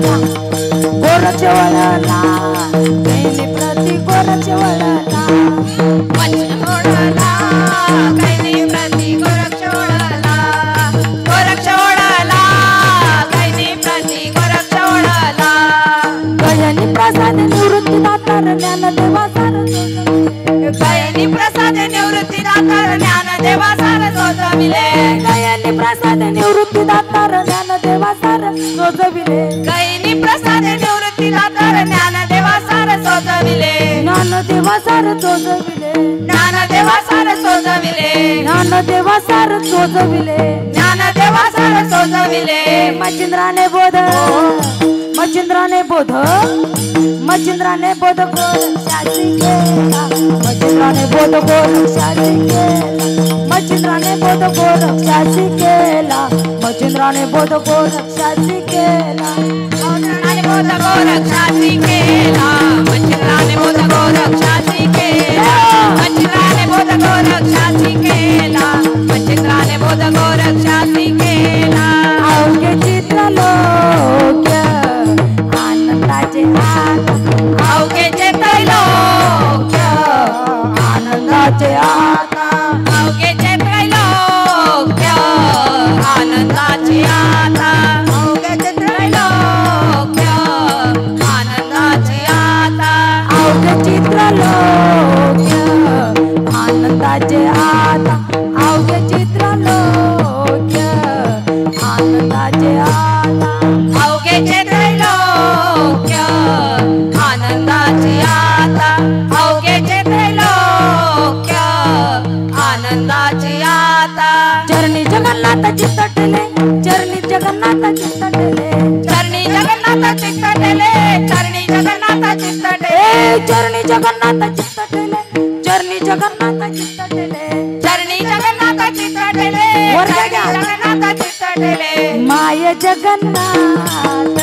कैनी प्रती गोरक्ष वळला मच्छिंद्र ओढाला कैनी प्रती गोरक्ष ओढाला कैनी प्रती गोरक्ष ओढाला गयनी प्रसाद निवृत्ती दातार ज्ञानदेवा गयनी प्रसाद निवृत्ती दातार ज्ञानदेवा सार सोजविले गयनी प्रसाद निवृत्ती दातार ज्ञानदेवा सार सोजविले गयनी प्रसाद निवृत्ती दातार ज्ञानदेवा सार सोजविले ज्ञानदेवा सार सोजविले ज्ञानदेवा सार सोजविले ज्ञानदेवा सार सोजविले ज्ञानदेवा सार सोजविले मच्छिंद्राने बोध गोरक्षासी केला मच्छिंद्राने बोध गोरक्षासी केला मच्छिंद्राने बोध गोरक्षासी केला मच्छिंद्राने बोध गोरक्षासी केला मच्छिंद्राने बोध गोरक्षासी केला मच्छिंद्राने बोध गोरक्षासी केला मच्छिंद्राने बोध गोरक्षासी केला मच्छिंद्राने बोध गोरक्षासी केला अवघे चित्रलोक्य आनंदाचे हात अवघेचे त्रैलोक्य आनंदाचे आता अवघेचे त्रैलोक्य आनंदाची आता अवघेचे त्रैलोक्य आनंदाची आता अवघे चित्रलोक्य आनंदाचे आता अवघे चित्रलोक्य आनंदाचे आता अवघेचे त्रैलोक्य आनंदाची आता अवघेचे त्रैलोक्य आनंदाची आता चरणी जगन्नाथ चित्तटले चरणी जगन्नाथ चित्तटले चरणी जगन्नाथ चित्तटले चरणी जगन्नाथ चित्तटले चरणी जगन्नाथ चित्तटले चरणी जगन्नाथ चित्तटले चरणी जगन्नाथ चित्तटले वर घ्या. जगन्नाथ चित्तटले माय जगन्नाथ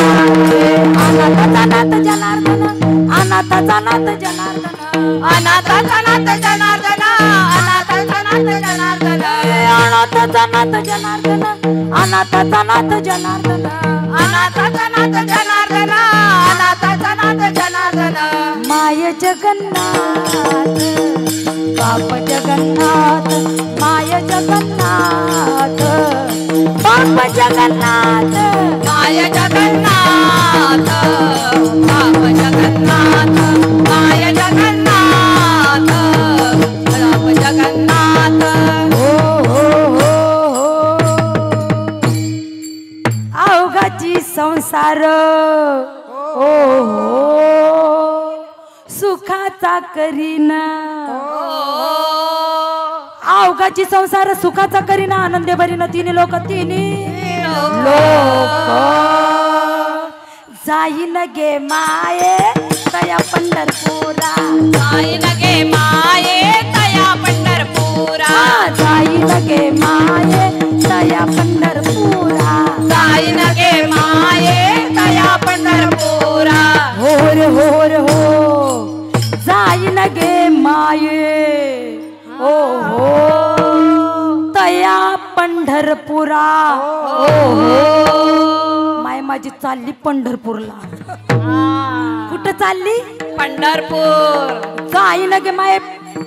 अनाथाचा नाथ जनार्दन अनाथाचा नाथ जनार्दन अनाथाचा नाथ जनार्दन अनाथाचा नाथ जनार्दन अनाथाचा नाथ जनार्दन अनाथाचा नाथ जनार्दन अनाथाचा नाथ जनार्दन अनाथाचा नाथ जनार्दन माय जगन्नाथ बाप जगन्नाथ माय जगन्नाथ बाप जगन्नाथ माय जगन्नाथ बाप जगन्नाथ माय जगन्नाथ बाप जगन्नाथ हो हो हो अवघाची संसार हो सुखाचा करीना अवघाची संसार सुखाचा करीना आनंदे भरीना तिन्ही लोक जाईन गे माये तया पंढरपुरा जाईन गे माये तया पंढरपुरा जाईन गे माये तया पंढरपुरा जाईन गे माये तया पंढरपुरा होर होर हो जाईन गे माये ओ हो तया पंढरपुरा ओ हो माय माझी चालली पंढरपूरला कुठं चालली पंढरपूर जाईन गे माये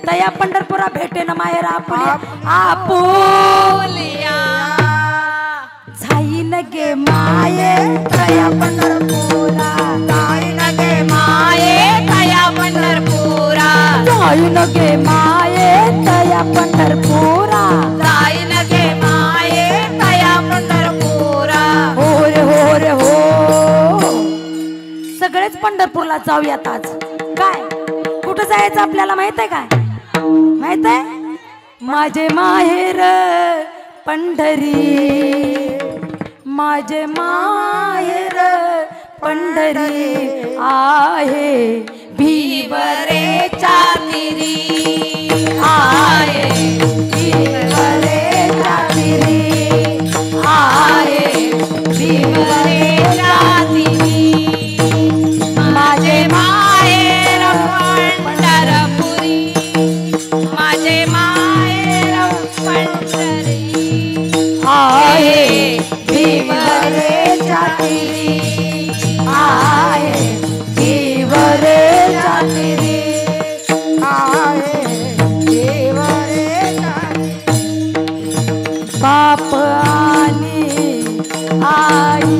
तया पंढरपुरा भेटे ना माहेर आपुलिया जाईन गे माये तया पंढरपुरा जाईन गे माये तया पंढरपुरा जाईन गे माये तया पंढरपुरा जाईन गे माये तया पंढरपुरा होर होर हो सगळेच पंढरपूरला जाऊयात आज काय कुठं जायचं आपल्याला माहित आहे काय माहित आहे माझे माहेर पंढरी माझे माहेर पंढरी आहे भिवरेच्या तिरी आहे भिवरेच्या तिरी आहे भिवरेच्या तिरी माझे माहेर पंढरपुरी माझे माहेर पंढरी आहे भिवरेच्या तिरी आहे भिवरेच्या तिरी आहे भिवरेच्या बाप आणि आई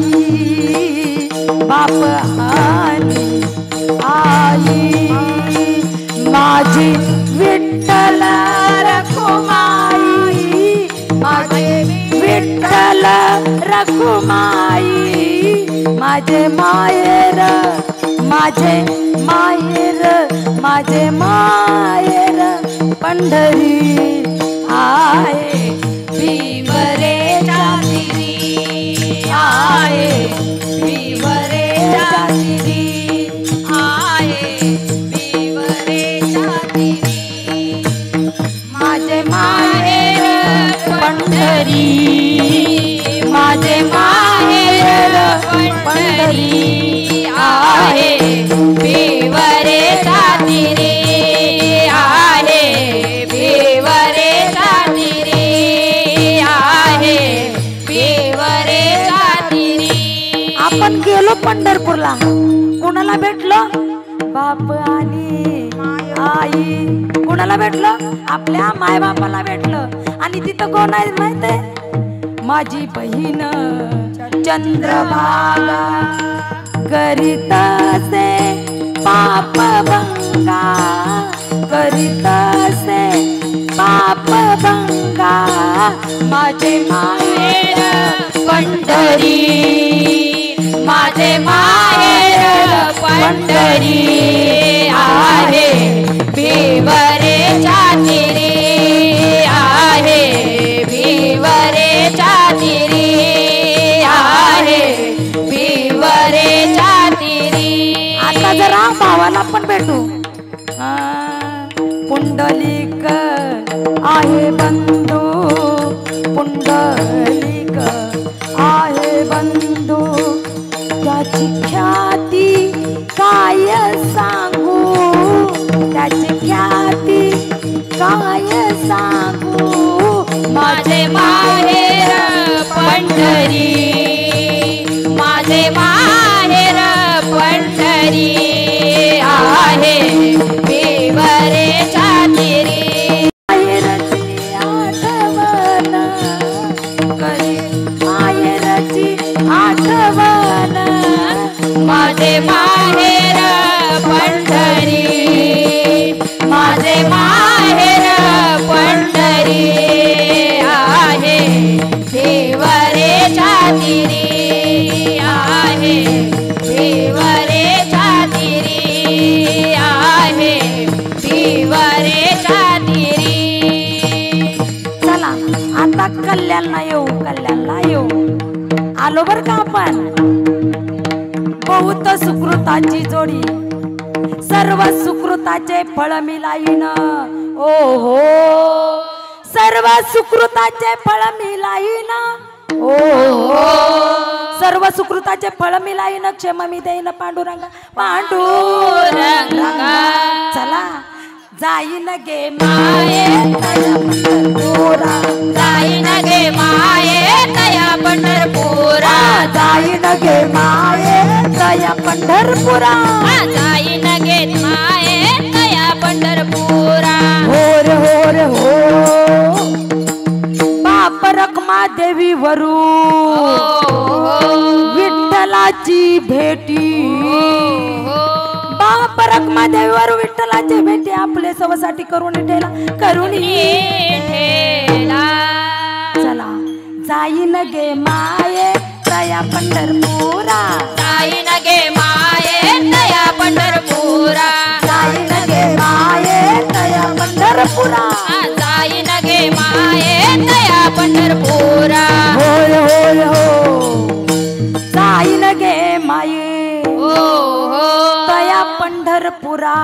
बाप आणि आई माझी विठ्ठल रखुमाई माझे विठ्ठल रखुमाई माझे माहेर माझे माहेर माझे माहेर पंढरी आहे भिवरेच्या तिरी आहे भिवरेच्या तिरी आहे भिवरेच्या तिरी माझे माहेर पंढरी माझे माहेर पंढरी आहे भिवरेच्या तिरी आहे भिवरेच्या तिरी आहे भिवरेच्या तिरी. आपण गेलो पंढरपूरला कोणाला भेटलो बाप आणि आई कोणाला भेटलो आपल्या माय बापाला भेटलो आणि तिथं कोण आहे माहित आहे माझी बहीण चंद्रभागा करीत से पाप भंगा करीत से पाप भंगा माझे माहेर पंढरी माझे माहेर पंढरी आहे भिवरेच्या तिरी आहे भिवरेच्या तिरी आहे भिवरेच्या तिरी. आता जरा भावाला पण भेटू पुंडलिक आहे बंधू पुंडलिक आहे बंधू त्याची काय सांगू माझे माहेर पंढरी, माझे माहेर पंढरी आहे विवरेच्या तिरी. माहेरची आठवण करी माहेरची आठवण माझे माहेर पंढरी, माझे माहेर पंढरी आहे विवरेच्या तिरी, आहे विवरेच्या तिरी, आहे विवरेच्या तिरी. चला आता कल्याणला येऊ, कल्याणला येऊ. आलो बर का आपण. बहुत सुकृताची जोडी, सर्व सुकृताचे फळ मिलाईन. ओ हो, सर्व सुकृताचे फळ मिलाईन. ओ हो, सर्व सुकृताचे फळ मिलाईन. क्षेम मी देईन पांडुरंगा, पांडुरंगा. चला जाईन गे माये तया पंढरपुरा, जाईन गे माये तया पंढरपुरा, जाईन गे माये तया पंढरपुरा. जाईन गे माये तया पंढरपुरा. होर होर हो, बाप रखमा देवी वरू विठ्ठलाची भेटी. बाप रखमा देवीवर विठ्ठलाची भेटी आपले सवसाठी करून ठेला, करून ठेला. चला जाईन गे माये तया पंढरपुरा, जाईन गे माये तया पंढरपुरा, जाईन गे माये तया पंढरपुरा. जाईन गे माये तया पंढरपुरा. होय होय हो, जाईन गे माये तया पंढरपुरा.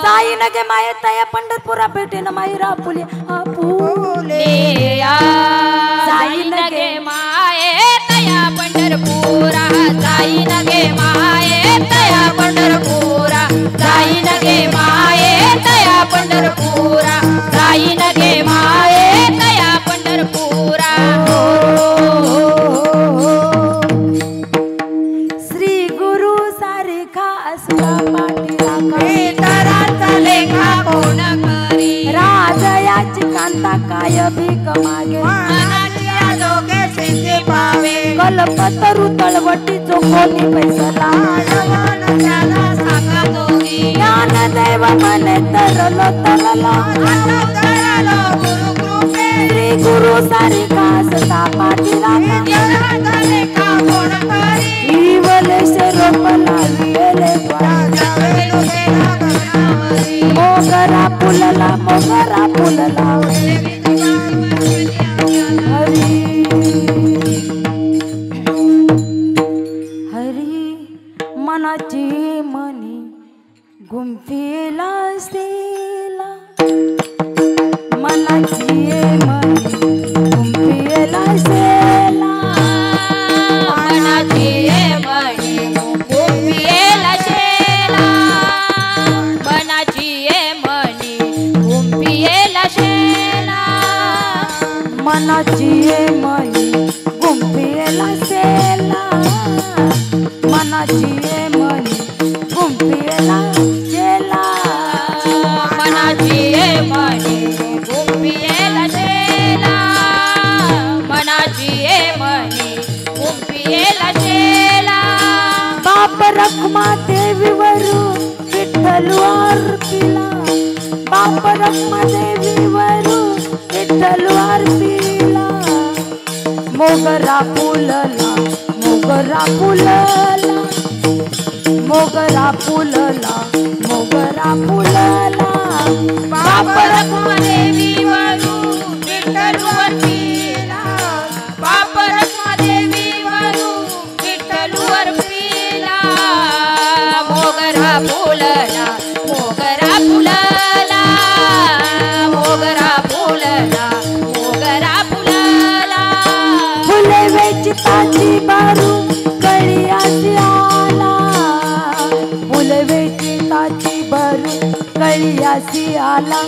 जाईन गे माये तया पंढरपुरा. भेटेन माईरा फुले आपुले. जाईन गे माये तया पंढरपुरा, जाईन गे माये तया पंढरपुरा, जाईन गे माये तया पंढरपुरा, जाईन गे माये तया पंढरपुरा. श्री गुरु सारिखा असला पाटीला तराचा लेखा कोण करी, राजयाची कांता काय भीक मागे. मनाच्या जोगे सिद्धी पावे, कल्पतरू तळवटी जो कोणी पैसला. त्याला सांगत होती, ज्ञानदेव मने तरलो तरला. गुरु कृपे श्री गुरु सारिखा असला पाटीला तराचा लेखा कोण करी, इवलेश रोपला विले मोगरा फुलला, मोगरा फुलला. हरी हरी मनाची मनी गुंफेला सेला, मनाची मनी गुंफेला सेला. मनाची मणी गुंफियेला शेला, मनाची मणी गुंफियेला शेला, मनाची मनी गुंफेला सेला, मनाची मनी गुंफेला शेला. मनाची मणी गुंफियेला शेला, मनाची मणी गुंफियेला शेला. बाप रखमा देवीवरू विठ्ठल अर्पिला, बाप रखमा देवीवरू विठ्ठल अर्पिला. मोगरा फुलला, मोगरा फुलला, मोगरा फुलला, मोगरा फुलला. बाप रखमा देवी वरू विठ्ठल अर्पिला, बाप रखमा देवी वरू विठ्ठल अर्पिला. मोगरा फुलला, मोगरा फुलला, मोगरा फुलला, मोगरा फुलला. फुले वेचिताची बारू कळियासी आला, फुले वेचिताची बारू कळियासी आला.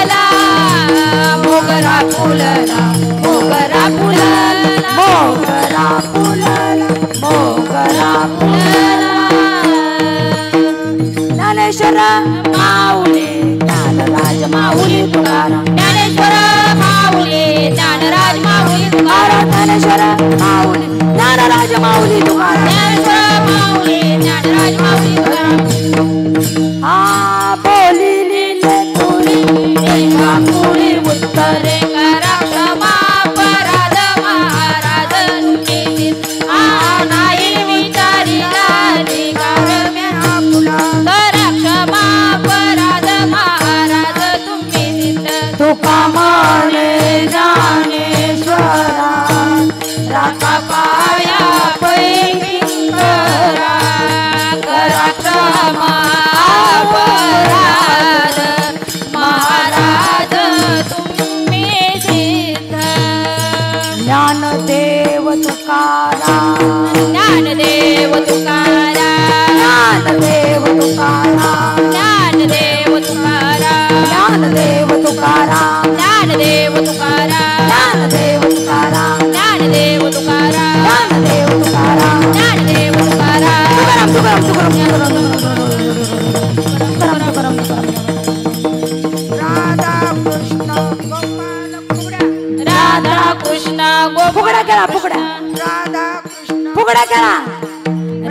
फुलला मोगरा फुलला मोगरा फुलला मोगरा फुलला मोगरा फुलला ज्ञानेश्वर माऊली ज्ञानराज माऊली तुकाराम ज्ञानेश्वर माऊली ज्ञानराज माऊली तुकाराम ज्ञानेश्वर माऊली ज्ञानराज माऊली तुकाराम ज्ञानेश्वर माऊली ज्ञानराज माऊली तुकाराम हा बोली लिहिले तुरी एका कुळी उत्तरे करा क्षमा अपराध महाराज तुम्ही नाही विचारिला निगारम्या फुला करा क्षमा अपराध महाराज तुम्ही तुका माने ज्ञानेश्वरा राखा पाया पैकी करा करा क्षमा अपराध महाराज तुम्ही सिद्ध ज्ञानदेव तुकाराम ज्ञानदेव तुकाराम ज्ञानदेव तुकाराम ज्ञानदेव तुकाराम ज्ञानदेव तुकाराम ज्ञानदेव तुकाराम ज्ञानदेव तुकाराम ज्ञानदेव तुकाराम ज्ञानदेव तुकाराम ज्ञानदेव तुकाराम तुकाराम तुकाराम तुकाराम राधा कृष्ण फुगडा केला फुगडा फुगडा केला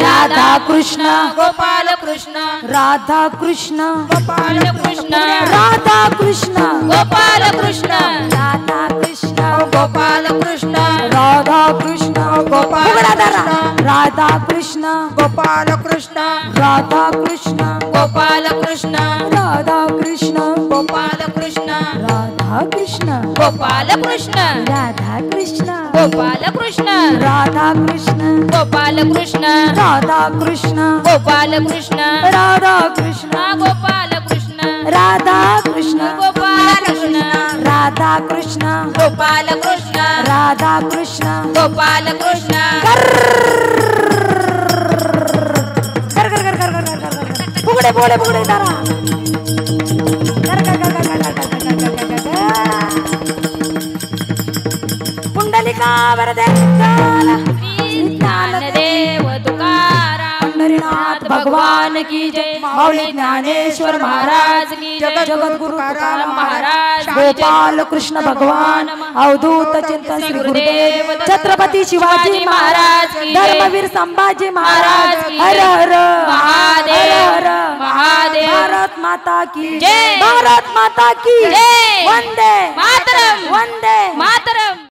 राधा कृष्ण गोपाल कृष्ण राधा कृष्ण गोपाल कृष्ण राधा कृष्ण गोपाल कृष्ण राधा कृष्ण गोपाल कृष्ण राधा कृष्ण फुगडा धरा राधा कृष्ण गोपाल कृष्ण राधा कृष्ण गोपाल कृष्ण राधा कृष्ण गोपाल कृष्ण राधा कृष्ण गोपाल कृष्ण राधा कृष्ण गोपाल कृष्ण राधा कृष्ण गोपाल कृष्ण राधा कृष्ण गोपाल कृष्ण राधा कृष्ण गोपाल कृष्ण राधा कृष्ण गोपाल कृष्ण राधा कृष्ण गोपाल कृष्ण राधा कृष्ण गोपाल कृष्ण फुगडे बोले फुगडे दारा पुंडलिका वरदे ज्ञानदेव तुकाराम पंढरीनाथ भगवान की जय माऊली ज्ञानेश्वर महाराज की जय जगद्गुरु तुकाराम महाराज गोपाल कृष्ण भगवान अवधूत चिंतन श्री गुरुदेव छत्रपती शिवाजी महाराज धर्मवीर संभाजी महाराज हर हर महादेव हर हर महादेव भारत माता की जय भारत माता की जय वंदे